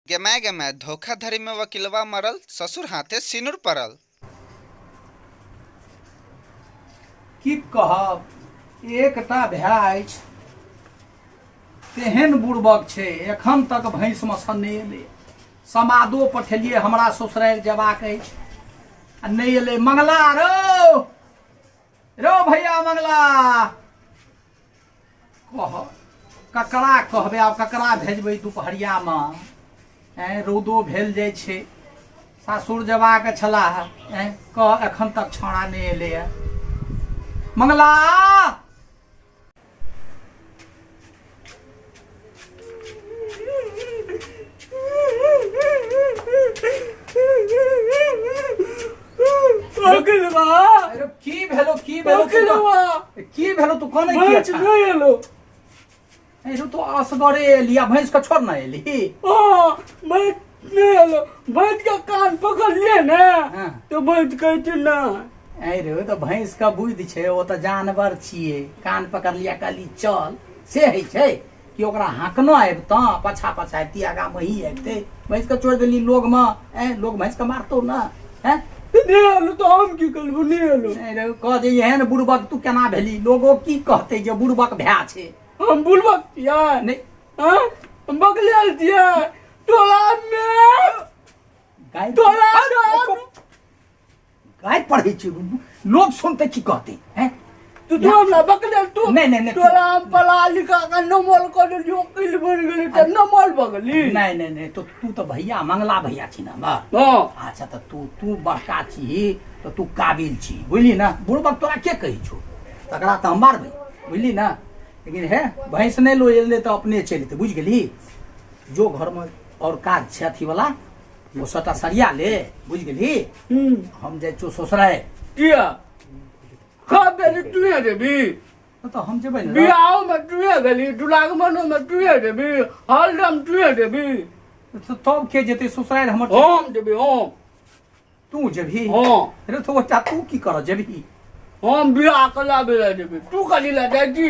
गेमाय गेमाय धोखाधड़ी में वकीलवा मरल, ससुर हाथे सिनुर पड़ल। की कहब एकटा भाय अछि तेहन बुड़बक छै, एखन तक भैंस में नहि एलै। समादो पठेलिए हमरा ससुरारि जेबाक अछि आ नहि एलै। मंगला रो रो भैया मंगला, कह ककरा कहबै आब, ककरा भेजबै दुपहरिया में? रौदो भेल जाइ छै, सासुर जेबाक छलाह, कह एखन तक छौड़ा नहि एलैए। मंगला की भेलो की भेलो की भेलो तू कौन तो असगरे एलिया, भैंस का छोड़ ना एली। भैंस का कान पकड़ ले ना तो भैंस कहै ना। अरे तो भैंस का बुद्धि छै, वो तो जानवर छिए, कान पकड़ लिया कहली चल से है छै कि ओकरा हाँकनो आबिता पछा पछा एती आगा में ही आबिते। भैंस का छोड़ देली लोग में, लोग भैंस का मारतो ना है तो हम की करबो नहीं। अरे कह जे एहन बुड़बक तू केना भेली, लोगो की कहते जे बुड़बक भए छै। हम बुड़बक छियै नहीं हम बकलेल छियै टोला में। गाय टोला गाय पढ़े छी, लोग सुनते की कहते हैं। तू तो हमरा बकलेल तू नहीं टोला में पढ़ा लिखा के नमल कर दियो, वकील बन गेली त नमल बगली। नहीं तो तू तो भैया मंगला भैया छी ना बा। हां अच्छा तो तू बड़का छी तो तू काबिल छी, बुझली ना। बुड़बक तोरा के कही छो, तकरा तो हम मारबै, बुझली ना। लेकिन है भैंस नहीं लो एले तो अपने चलते, बुझ गेली। जो घर में और काज छै अथी वाला वो सटा सरिया ले, बुझ गेली। हम जाय छो ससुराए किया खा बेली तुए देबी तो हम जेबै ना। बियाह में तुए गेली, दुरागमनो में तुए देबी, हरदम तुए देबी। तो तब के जेते ससुराए हमर? हम देबी हम। तू जेबी? हां। अरे तो बच्चा तू की कर जेबी? हम बियाह कला बेला देबी, तू कली ला जाई।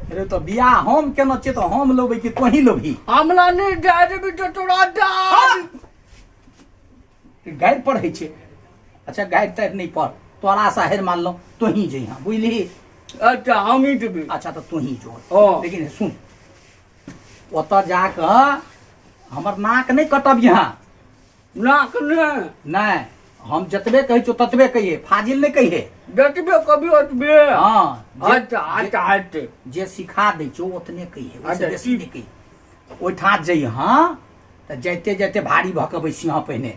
अरे तो बियाह हम केना छै, तो हम लेबै कि तोही लेबही? हमरा नहीं जाय देबी तो तोरा डाल। गाय पढ़े छै? अच्छा गाय तर नहीं पढ़, तोरा साहेर मान लो तोही जइहा, बुझली। अच्छा हम ही देबी। अच्छा तो तोही जो। हाँ। लेकिन सुन ओतऽ जाकऽ हमर नाक नहीं कटब यहाँ। नाक नहीं हम जतबे कहै छौ ततबे कहिए, फाजिल नहीं कहिए। जतबे कभी ओतबे। हाँ अच्छा जे सिखा दै छौ ओतने कहिए, अच्छा, बेसी नहीं कहिए। ओहिठाम जइहा तऽ जाइते जाइते भारी भऽ कऽ बैसिहा पहिने।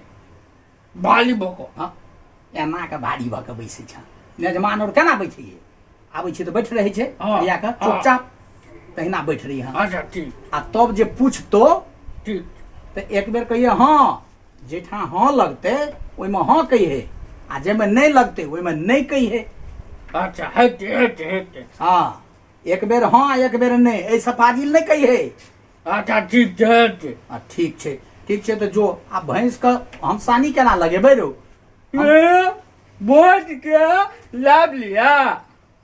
भाली बको हाँ एना के भारी भऽ कऽ बैसै छ। मेजमान और केना बैठिए, आबै छै तऽ बैठ रहै छै या कऽ चुपचाप तहिना बैठ रही। हाँ अच्छा ठीक। आ तब जे पूछतो ठीक तऽ एक बेर कहिए हाँ, जेठां हाँ लगते ओहिमे हाँ कहिए, आ जाहिमे नहीं लगते ओहिमे नहीं कहिए। अच्छा हेते। हाँ एक बेर हाँ एक बेर नहीं, ऐसा फाजिल नहीं कहिए। अच्छा ठीक छै। ठीक छै तो जो आ भैंस का हम सानी केना लगेबै रो? बोझ के लाभ लिया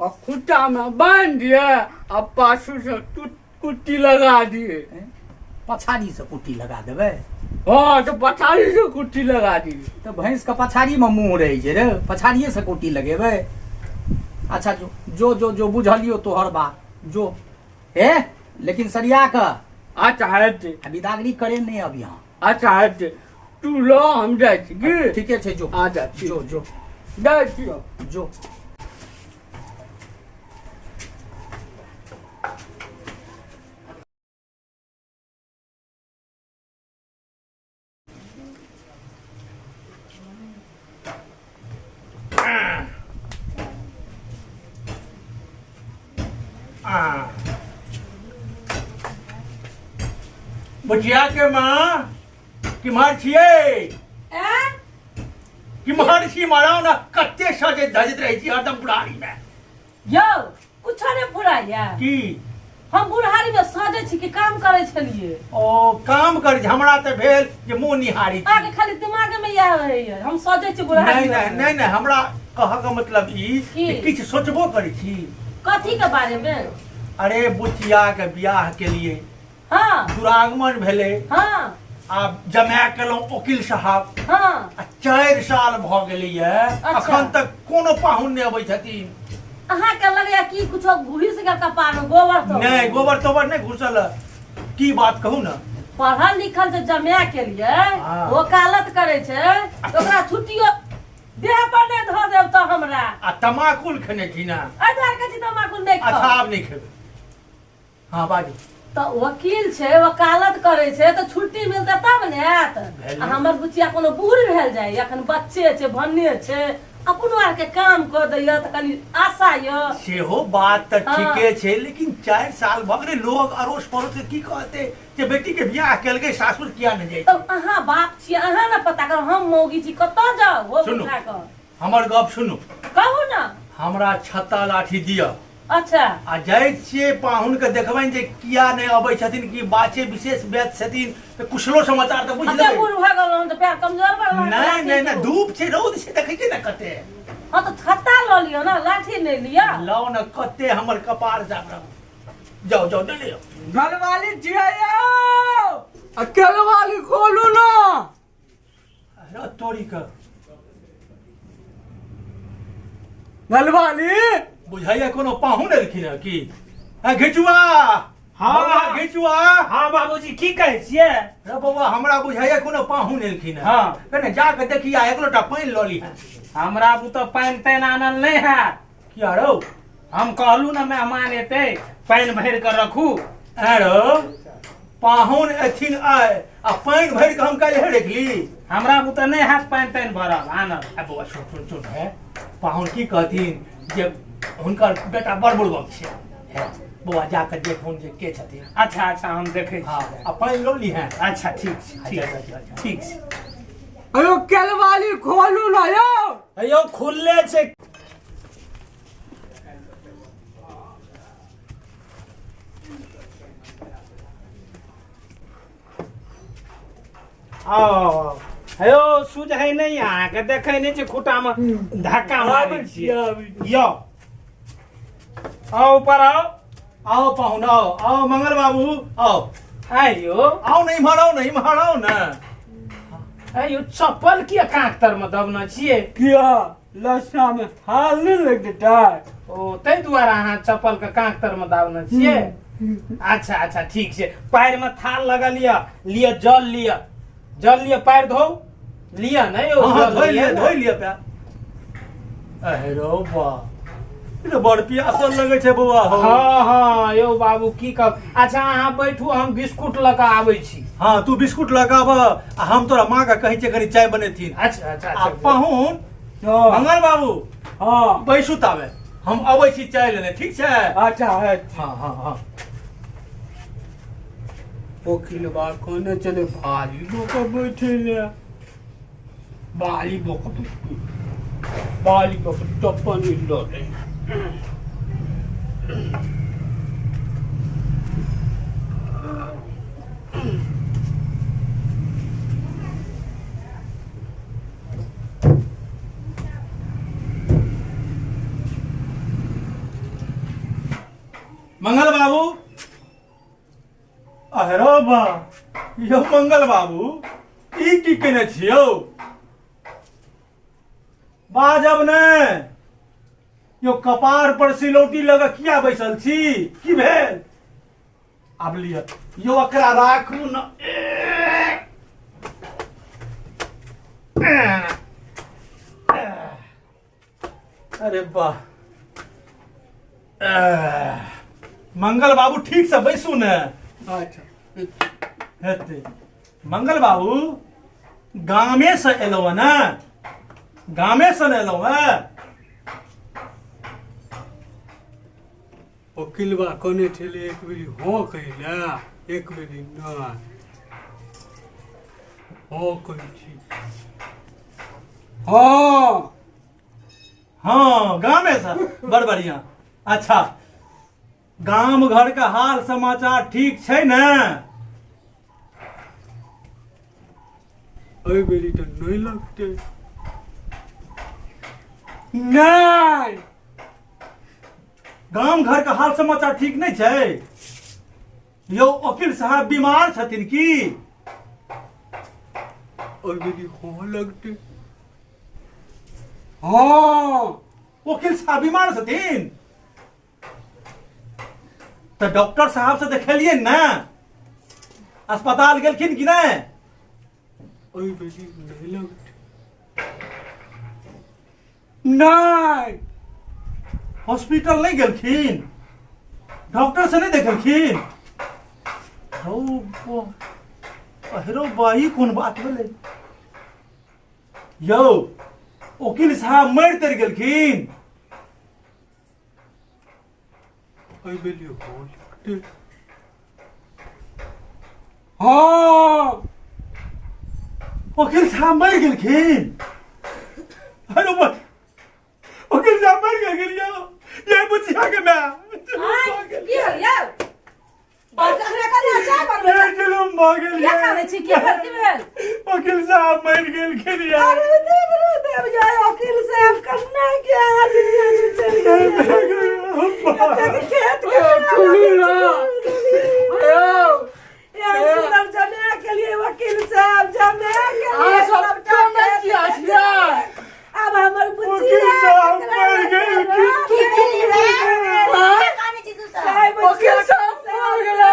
और खुट्टा में बांध दिया और पाछू से कुट्टी लगा दिए। पछाड़ी से कुट्टी लगा देबै? हाँ तो पछाड़ी से कुट्टी लगा दी। तो भैंस का पछाड़ी में मुँह रहे छै रे, पछाड़िए से कुट्टी लगेबै? अच्छा जो जो जो बुझलियो तोहर बात जो है, लेकिन सरिया का। अच्छा हेते बिदागरी करे नहीं अब यहाँ। अच्छा हेते तू लो हम जाय छी की? ठीके छै जो। अच्छा जो जाय छी जो। बुझिया के माँ किम्हर छियै? किम्हर छी मारा ना, कते सजे धजत रही छी हरदम बुढ़ारी में। यौ कुछो नहीं फुराइया की हम बुढ़ारी में सजे छी कि काम करे छलिए? ओ काम कर हमरा त भेल जे मुंह निहारी छी। आगे खाली दिमाग में या रहैया हम सजे छी बुढ़ारी में। नहीं हमरा कह का मतलब ई कि किछ सोचबो करै छी। कथी के बारे में? अरे बुचिया के बियाह के लिए हाँ दुरागमन भेले, हाँ आब जमा केलहुँ वकील साहब हाँ 4 साल भ गेलैए अखन तक कोनो पाहुन नहि अबै छथिन। अहाँ के लगैया कि कुछो घुस गेल कपार में गोबर तो नहीं गोबर तोबर नहीं घुसल है। की बात कहू ना पढ़ल लिखल जे जमा के लिए हाँ। वकालत करे छे ओकरा छुट्टियो देह पर नहीं धो देब तो हमरा आ तमाकुल खेने थी ना। आधार के तमाकुल नहीं अच्छा खाओ आब नहीं खेबै। हाँ बाजू। तो वकील छे वकालत करे छे तो छुट्टी मिलते तब ने आत भेलै। हमर बुचिया कोनो बूढ़ भेल जाय अखन बच्चे छे भन्ने छे अपनो आर के काम कर दैया त कनी आशा य सेहो बात तो हाँ। ठीके छे लेकिन 4 साल भ गेलै लोग अड़ोस पड़ोस के की कहते जे बेटी के बियाह केलकै सासुर किया न जाय। तो अहाँ बाप छी अहाँ ना पता कर हम मौगी छी कतऽ जाओ हो सुनू। बुझा कर हमर गप सुनू कहू ना हमरा छत्ता लाठी दिया अच्छा आ जाय छियै पाहुन के देखबनि जे किया नहि अबै छथिन कि बाचे विशेष व्यस्त छथिन तऽ कुशलो समाचार तऽ बुझ अते लेबै। बूढ़ भ गेल हम तो पैर कमजोर भ गेल नहीं नहीं नहीं धूप छै रौद छै देखै छियै ने कते। हां तो छत्ता ल लियो ना लाठी नहीं लिया लाओ न कते हमर कपार जाब जाओ जाओ ले लियो। घरवाली जिया अकेले वाली खोलू ना। अरे तोरी का घरवाली बुझाइए कोनो पाहुन एलखिन है की। घिचुआ हाँ। घिचुआ हाँ बाबूजी की कहै छियै। रे बौआ हमरा बुझाइए कोनो पाहुन एलखिन है। हाँ। कने जाके देखिया एक लोटा पानि लऽ ली। हमरा बुते पानि तानि आनल नहीं है। किया रौ हम कहलू ना मेहमान एते पानि भरि के रखू। रौ पाहुन एथिन आय आ पानि भरि के हम काल्हि रखली। हमरा बुते नहीं है पानि तानि भरल आनल। आ बौआ सुन सुन सुन है पाहुन की कहथिन जे हुनकर बेटा बड़ बुड़बक छै है। बौआ जाके देखुन जे के छथिन। अच्छा अच्छा हम देखे हाँ आ पानि लऽ ली है। अच्छा ठीक छै ठीक छै। अयो केलवाली खोलू ना यो। अयो खुलले छै। आओ हेयो सुझै नहीं अहाँके देखै नहीं छै खुटा में धक्का मारै छियै यो आओ ऊपर आओ आओ पाहुन आओ आओ मंगल बाबू आओ आइयो आओ नहीं माराओ ना। आइयो चप्पल किया कांक तर में दबना छियै। किया लसना में हाल नहीं लग देता। ओ तै दुआरे अहाँ चप्पल के कांक तर में दाबना छियै। अच्छा अच्छा ठीक छै पैर में थाल लगा लिया जल लिया पैर धो लिया नहीं ओ हाँ जल धोइ लिया लिया ना। धोइ लिया पैर। अहे रौ बा ये बड़ प्यासल लगे छै बौआ हो। हाँ यो बाबू की कह। अच्छा अहाँ बैठू हम बिस्कुट लगा आबै छी। हाँ तू बिस्कुट लगाब आ हम तोरा माँ के कहै छै कनी चाय बनेथिन। अच्छा अच्छा आ अच्छा पाहुन हाँ मंगल बाबू हाँ बैसू ताबे हम अबै छी चाय लेने ठीक छै। अच्छा है। हाँ वकील बा कोने चले भारी बोका बैठे ले बाली बोका टप्पन मिल रहे। मंगल बाबू अहरो बा यो मंगल बाबू ई की केने छियौ बाजब ने यो कपार पर सिलौटी लगा किया बैसल छी की भेल। आब लिया यो एकरा राखू न। अरे वाह मंगल बाबू ठीक से बैसू ने। अच्छा हेते मंगल बाबू गामे से एलौ ना गामे से ने एलौ है। वकील बा कोने चले एक बेरी हो कहला एक बेरी ना हो कही छी। हाँ हाँ गामे से बड़ बढ़िया। अच्छा गाम घर का हाल समाचार ठीक छै ने। अरे बेरी तो नहीं लगते नहीं। गाम घर का हाल समाचार ठीक नहीं छै। यो वकील साहब बीमार छथिन की। और मेरी हाँ लगते हाँ वकील साहब बीमार छथिन तो डॉक्टर साहब से देखलिए ना अस्पताल गेलखिन कि नहीं और मेरी नहीं लगते नहीं हॉस्पिटल नहीं गेलखिन डॉक्टर से नहीं देखलखिन अहरो बाई कौन बात बोले यो वकील साहब मर तर गेलखिन और मेरी हाँ लगते हाँ वकील साहब मर गेलखिन हेलो वकील साहब मर गेलखिन ये बुझिया के मैं की हो या बकरा का नाचा पर ये जुलुम भागल क्या करे छी की करती भेल वकील साहब मर गेलखिन यार देव जाए वकील साहब करना क्या दुनिया से चल गए खेत के सुनी ना ये सुंदर जमे के लिए वकील साहब जमे के लिए सब करना किया अब हमर बुच्ची वकील साहब मर गेलखिन वकील साहब मर गेलै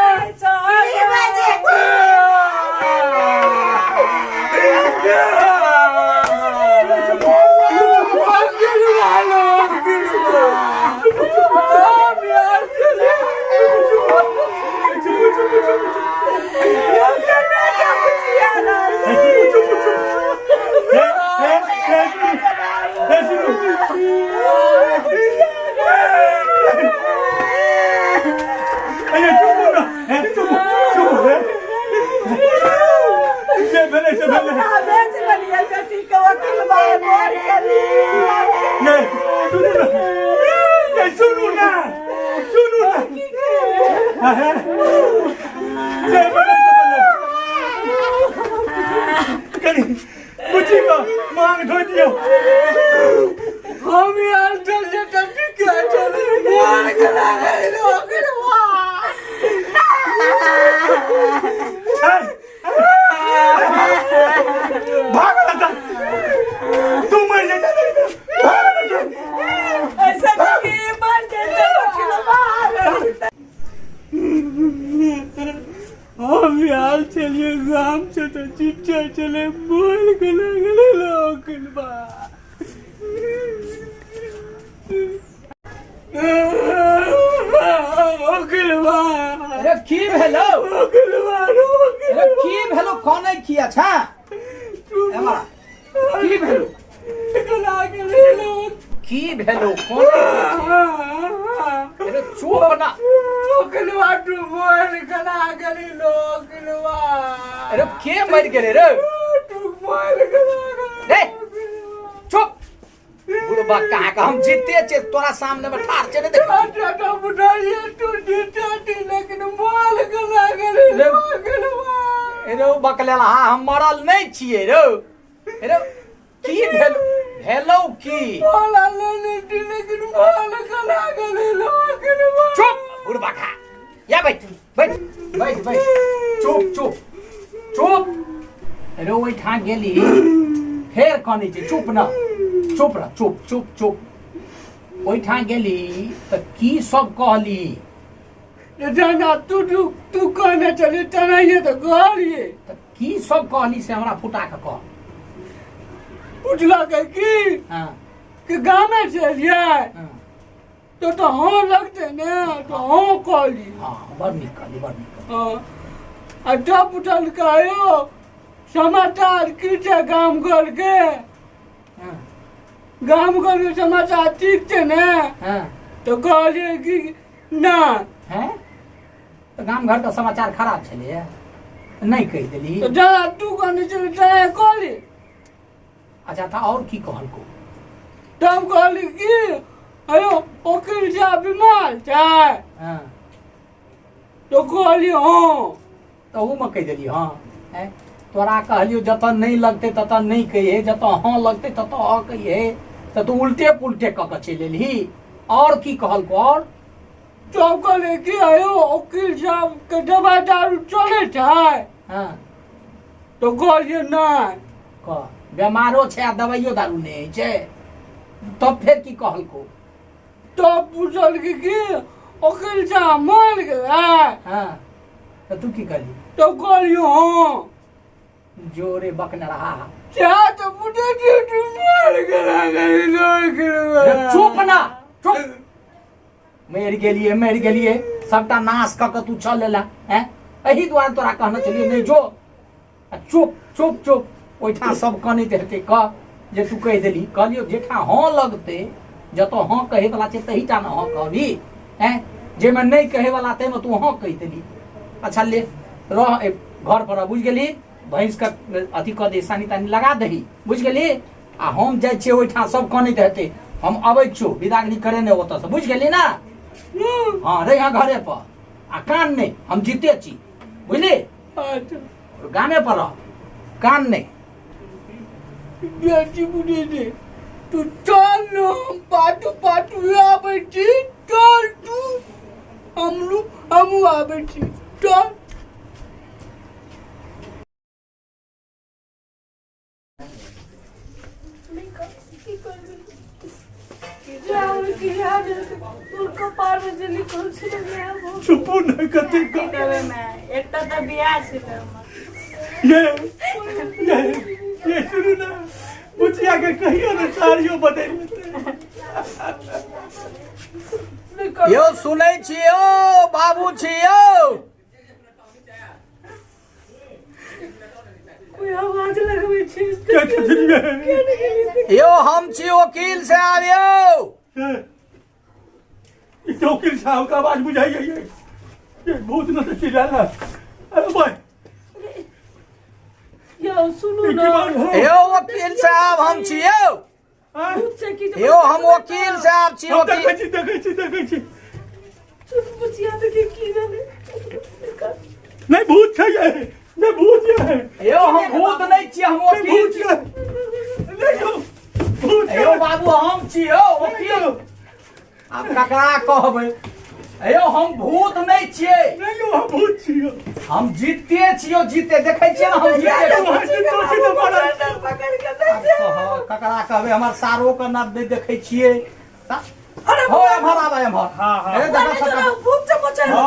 बुच्ची को मांग धो दियो हम यार चल जाते क्या चले मार गला गए लोग भाग लगा तू मर जा ऐसा नहीं मर जाए वकील बाहर हम यार चलिए गांव से तो चिट्ठा चले बोल गला गले लोग अरे की भेलो अरे की भेलो कौन है की अच्छा एमा की भेलो की भेलो कौन अरे चुप ना अरे के मर गेले रे रे चुप बुढ़बा कहाँ का हम जीते छे तोरा सामने में ठाड़ छे देख रे बकलेला हम मरल नहीं छिए रे रे की भेलो की चुप बुढ़बा का या बैठ बैठ बैठ बैठ चुप चुप चुप अरे ओई ठा गेली फेर कनी छे चुप ना चुप रह चुप चुप चुप ओई ठा गेली त की सब कहली जाना तू कहने चले तनाइए तो कहलिए त की सब कहली से हमरा फुटा के कह पूछला के की हां कि गाँव में चलिए तो हाँ लगते ने तो हाँ कहली हां बड़ निक कहली बड़ निक अच्छा पुछल कहो समाचार की छे गाम घर के हां गाम घर के समाचार ठीक छे ने हां तो कहलिए कि ना हैं तो गांव घर का समाचार खराब छले नहीं कह देली तो जरा तू कहने चले जाए कहली अच्छा था और की कहल को तब कहली कि अयो वकील साहब बीमार छे हां तो कहली हाँ तो ऊ में कह देली हां हैं तोरा कहलियो जतन नहीं लगते ततन नहीं कहिए जत हाँ लगते तत हाँ कहिए तो तू उल्टे पुल्टे क के चल एलही और की कहल को और तब कहले कि अयो वकील साहब के दवा दारू चले छे हां तो कहलिए नहीं कह बेमारो छै आ दवाइयो दारू नहि होइ छै तब फेर की कहलको तब पूछल कि ओकर सा मर गेलै हाँ तो तू की कहली तब कहलियो हाँ जोरे बकने रहा क्या तो पूछे कि तू मर गेलै चुप ना चुप मरि गेलिए सबटा नाश कऽ के तू चल लेला हैं एही दुआरे तोरा कहना चलिए नहीं जो आ चुप चुप चुप ओइठा सब कनैत हेतै कह जे तू कहि देली कहलियो जेठा हाँ लगतै जतऽ हाँ कहे वाला छै तहीटा ने हाँ कहबी हैं जेमे नहीं कहे वाला तैमे तू हाँ कहि देली अच्छा ले रह घर पर बुझ गेली भैंस के अथी कऽ दे सानी तानी लगा दही बुझ गेली आ हम जाइ छियै ओइठा सब कनैत हेतै हम अबै छियौ विदागरी करे ने ओतऽ से बुझ गेली ना हाँ रही घरे पर आ कान नहीं हम जीते छी बुझली गामे पर रह कान नहीं बेटी बुझे दे तू चल न हम पाटू आबै छी चल तू हमू आबै छी चल चुपो नहीं करते एकटा तऽ बियाह छै ये सुनू ना बुचिया के कहियो ना साड़ियो बदल यो सुनै छियो बाबू छियो कोई आवाज लगबै छै क्या कहते यो हम छी वकील से आबियो इस वकील साहब का आवाज बुझाई ये भूत न तो चिल्लाना अरे भाई यो सुनू ना यो वकील साहब हम छियो भूत छै कि यो हम वकील साहब छी हम वकील देखै छी चुप बुचिया तऽ की जाने नहीं भूत छै ये नहीं भूत है यो हम भूत नहीं छी हम वकील भूत छी है नहीं भूत यो बाबू हम छी यो वकील आब ककरा कहबै यो हम भूत नहीं छियै नहीं हम भूत छियो हम जीते छियो जीते देखै छियै ना हम जीते ककरा कहबै हमर सारो के ना देखै छियै अरे हो एमहर आबे एमहर हाँ, हाँ। ए देखा सकता भूत से बचा ओ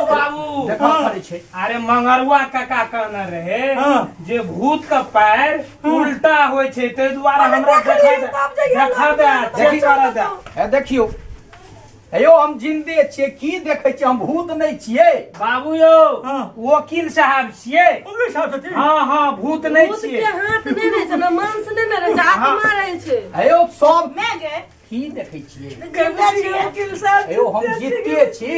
बाबू देखा पड़ै छै अरे मंगरुआ काका कहना रहे हाँ। जे भूत का पैर उल्टा होय छै तै दुआरे हमरा देखा दे देखी चेक करा दे ए देखियो यो हम जिंदे छियै की देखै छियै हम भूत नहीं छियै बाबू यौ हाँ। वकील साहब छियै ओके साहब छथिन हाँ हाँ भूत नहीं भूत के छियै हाथ नहीं रहे छै ना मांस नहीं ना रहे छै आत्मा रहे छै यो सब मैं गए की देखै छियै वकील साहब यो हम जीते छी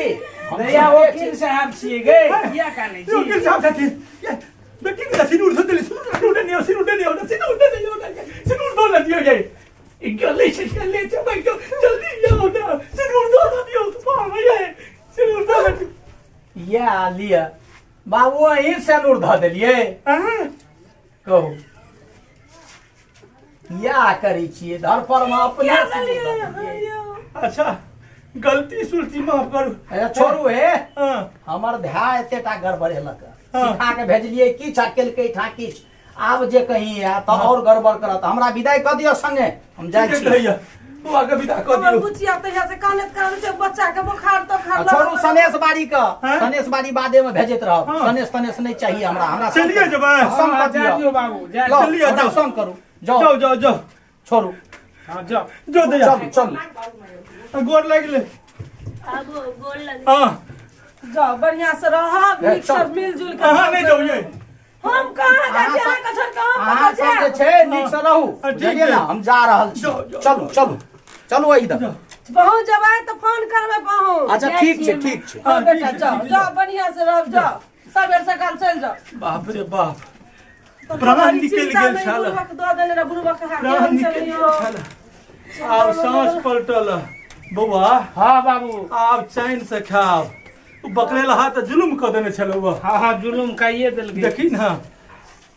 हम नया जीते वकील साहब छियै गे किया काने ये वकील छी साहब छथिन ये बेटी का सिनुर से दिली सिनुर दो ना दियो ये गले से गले से भाई तो जल्दी आओ ना सिनुर दो ना दियो पार में ये सिनुर दो ना छी या लिया बाबू अहीं से नूर ध देलियै कहू या करै छियै धर पर में अपने से नूर ध देलियै अच्छा गलती सुलती माफ करू अरे छोड़ू हे हां हमर भाय एतेटा गड़बड़ेलक हाँ। सिखा के भेजलियै किछ आ केलकै ठा किछ आब जे कहीं आ तऽ और गड़बड़ करत हमरा विदाई क दियौ संगे हम जाइ छी भैया तू आगे विदा कर हमर दियो बुचिया तहिया से कानत कानत छै बच्चा के बुखार तो आ छोड़ू सनेश बाड़ी का हाँ? सनेश बाड़ी बादे में भेजैत रहब हाँ। सनेश तनेश नहीं चाहिए हमरा चलिए जब संग हाँ, कर जा दियौ दियो बाबू जा लो, चलिए, हमरा जाओ। संग करू जाओ जाओ जाओ जाओ छोड़ू हाँ जाओ जो दे जा चल चल गोर लग ले अब बोल लगे हां जाओ बढ़िया से रहब ए, मिक्सर चल। मिलजुल के कहां नहीं जाओ ये हम कहां अहाँ जाय सब- का छोड़ कहां अहाँ पहुंचे सब जे छै नीक से रहू ठीक बुझलियै छै। ना हम जा रहल छी जाओ, जाओ, चलू चलू चलू इधर पहुंच जबै तो फोन करबै पहुंच अच्छा ठीक छै ठीक छै हाँ बेटा ठीक छै, जाओ ठीक छै, जाओ बढ़िया से रह जाओ सबेर सकाल चल जाओ बाप रे बाप तो प्राण तुम्हारी निकल चिंता गेल नहीं, छल। बुढ़बा के दऽ देने रह बुढ़बा के हाथ प्राण हम निकल चलियो गेल आब सांस पलटल बौआ हाँ बाबू आब चैन से खाओ तू बकरेला हाथ जुलुम कर देने छलो हाँ हाँ जुलुम काइए दिल देखी ना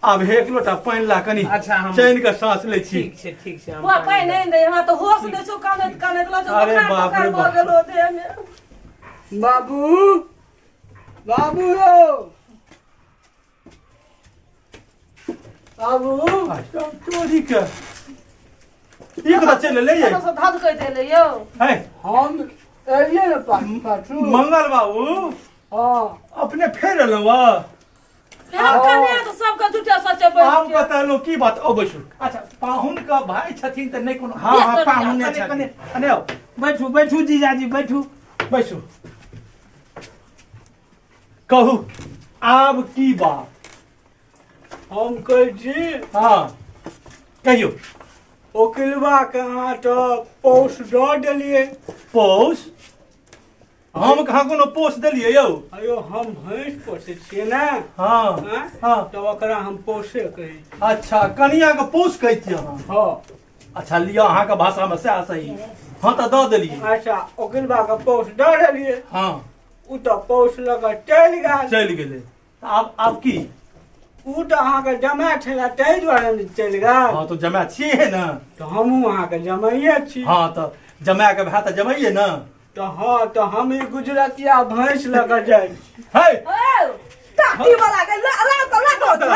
आब एक लोटा पानी ला कनी अच्छा, हम- चैन के सांस ले छी ठीक छै हम बुआ पाई नहीं दे हमरा तो होश दे छो कानत कानत लो जो अरे बुखार बाप रे बुखार बाप। भऽ गेलो देह में बाबू बाबू यौ बाबू चोरी के ई कतऽ चलि ले ये कतऽ से धध कहते ले यौ है हम एलियै ने पाछू मंगल बाबू हाँ अपने फेर एलहुँ हम कन्या तो सबके झूठे सच्चे आब बोल बतेलहुँ की बात ओ बैसू अच्छा पाहुन का भाई छथिन तऽ नहि कोनो हाँ हाँ पाहुने कने छथिन। कने आओ बैठू बैठू जीजाजी बैठू बैसू कहू आब की बात हम कहै छी हाँ कहियो ओकिलबा के अहाँ तो पोस्ट दऽ देलियै पोस हम कहाँ कोनो पोस देलियै यौ अयो हम भैंस पोसै छियै ने हाँ हाँ? हाँ तऽ ओकरा हम पोसे कहै छी अच्छा कनियाके पोस कहै छियै अहाँ हाँ अच्छा लिअ अहाँके भाषामे सएह सही हाँ तऽ दऽ देलियै अच्छा ओकिलबा के पोस्ट दऽ देलियै हाँ उ तऽ पोस्ट लऽ कऽ चलि गेल चलि गेलै आब की उ तऽ अहाँके जमाय छलै ताहि दुआरे ने चलि गेल हाँ तो जमाय छियै ने तऽ हमहूँ अहाँके जमाइए छी हाँ तऽ जमायके भाय तऽ जमाइए ने तऽ हाँ तऽ हम ई गुजरतिया भैंस लऽ कऽ जाइ छी है ओ टाटी वाला के ला ला तो ला तो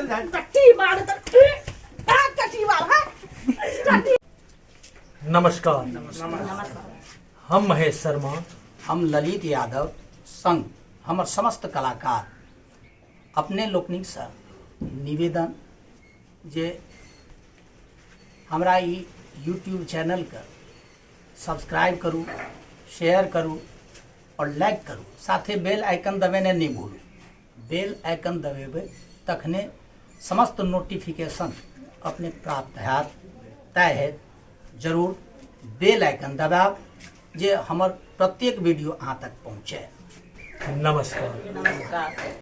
ला टाटी मार तो टाटी मार है टाटी नमस्कार हम महेश शर्मा हम ललित यादव संग हमर समस्त कलाकार अपने लोकनिकसँ निवेदन जे हमरा ई यूट्यूब चैनलके सब्सक्राइब करू शेयर करू और लाइक करू साथे बेल आइकन दबेने नहीं भूलू बेल आइकन दबेबै तखने समस्त नोटिफिकेशन अपने प्राप्त हैत तय है जरूर बेल आइकन दबाब जे हमर प्रत्येक वीडियो अहाँ तक पहुँचे। नमस्कार नमस्कार